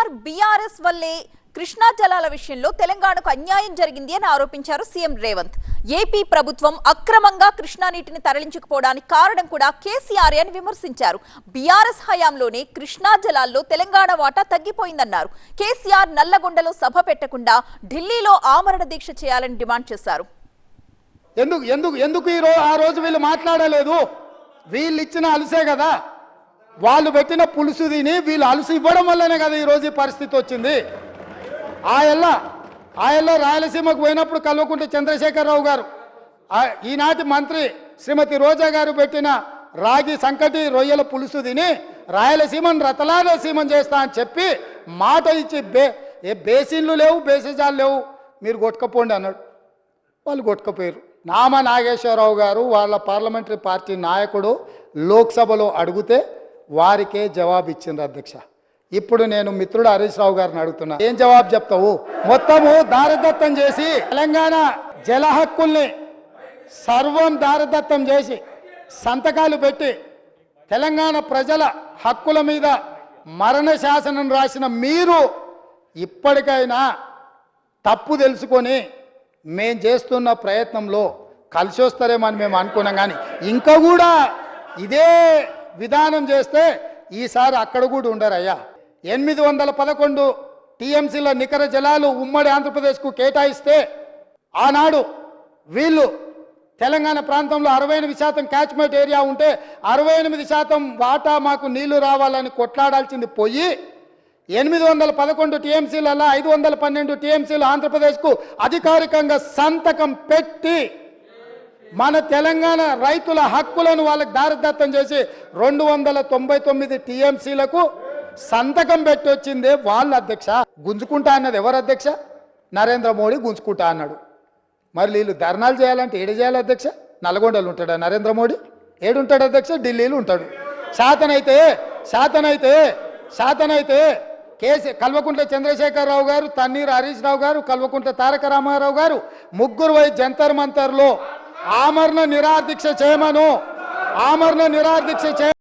KCR BRS వల్లే కృష్ణా జలాల విషయంలో తెలంగాణకు అన్యాయం జరిగింది అని ఆరోపించారు సీఎం రేవంత్. ఏపీ ప్రభుత్వం అక్రమంగా కృష్ణా నీటిని తరలించకపోవడానికి కారణం కూడా కేసీఆర్ అని విమర్శించారు. బీఆర్ఎస్ హయాంలోనే కృష్ణా జలాల్లో తెలంగాణ వాటా తగ్గిపోయిందన్నారు. కేసీఆర్ నల్లగొండలో సభ పెట్టకుండా ఢిల్లీలో ఆమరణ దీక్ష చేయాలని డిమాండ్ చేశారు. ఎందుకు ఆ రోజు వీళ్ళు మాట్లాడలేదు? వీళ్ళు ఇచ్చిన అలుసే కదా, వాళ్ళు పెట్టిన పులుసు తిని వీళ్ళు అలుసు ఇవ్వడం వల్లనే కదా ఈరోజు ఈ పరిస్థితి వచ్చింది. ఆయల్లో రాయలసీమకు పోయినప్పుడు కల్వకుంట్ల చంద్రశేఖరరావు గారు, ఈనాటి మంత్రి శ్రీమతి రోజా గారు పెట్టిన రాగి సంకటి రొయ్యల పులుసు తిని రాయలసీమను రతలాలసీమను చేస్తా అని చెప్పి మాట ఇచ్చి బేసిన్లు లేవు, బేసిజాలు లేవు, మీరు కొట్టుకపోండి అన్నాడు. వాళ్ళు కొట్టుకపోయారు. నామా నాగేశ్వరరావు గారు వాళ్ళ పార్లమెంటరీ పార్టీ నాయకుడు లోక్సభలో అడిగితే వారికే జవాబు ఇచ్చిండ్రు అధ్యక్ష. ఇప్పుడు నేను మిత్రుడు హరీష్ రావు గారిని అడుగుతున్నా, ఏం జవాబు చెప్తావు? మొత్తము దారదత్తం చేసి తెలంగాణ జల హక్కుల్ని సర్వం దారదత్తం చేసి సంతకాలు పెట్టి తెలంగాణ ప్రజల హక్కుల మీద మరణ శాసనం రాసిన మీరు ఇప్పటికైనా తప్పు తెలుసుకొని మేం చేస్తున్న ప్రయత్నంలో కలిసి వస్తారేమని మేము అనుకున్నాం. కానీ ఇంకా కూడా ఇదే విధానం చేస్తే ఈసారి అక్కడ కూడా ఉండరయ్యా. 811 టీఎంసీల నికర జలాలు ఉమ్మడి ఆంధ్రప్రదేశ్కు కేటాయిస్తే ఆనాడు వీళ్ళు తెలంగాణ ప్రాంతంలో 68% క్యాచ్మెంట్ ఏరియా ఉంటే 68% వాటా మాకు నీళ్లు రావాలని కొట్లాడాల్సింది పోయి 811 టీఎంసీలలో 512 టీఎంసీలు ఆంధ్రప్రదేశ్కు అధికారికంగా సంతకం పెట్టి మన తెలంగాణ రైతుల హక్కులను వాళ్ళకి దారదత్తం చేసి 299 టీఎంసీలకు సంతకం పెట్టి వచ్చిందే వాళ్ళు అధ్యక్ష. గుంజుకుంటా అన్నది ఎవరు అధ్యక్ష? నరేంద్ర మోడీ గుంజుకుంటా అన్నాడు. మరి వీళ్ళు ధర్నాలు చేయాలంటే ఏడు చేయాలి అధ్యక్ష? నల్గొండలు ఉంటాడా నరేంద్ర మోడీ? ఏడుంటాడు అధ్యక్ష? ఢిల్లీలో ఉంటాడు. శాతనైతే కల్వకుంట్ల చంద్రశేఖరరావు గారు, తన్నీరు హరీష్ రావు గారు, కల్వకుంట్ల తారక రామారావు గారు ముగ్గురు పోయి జంతర్ మంతర్లో ఆమరణ నిరాదీక్ష చేయమను.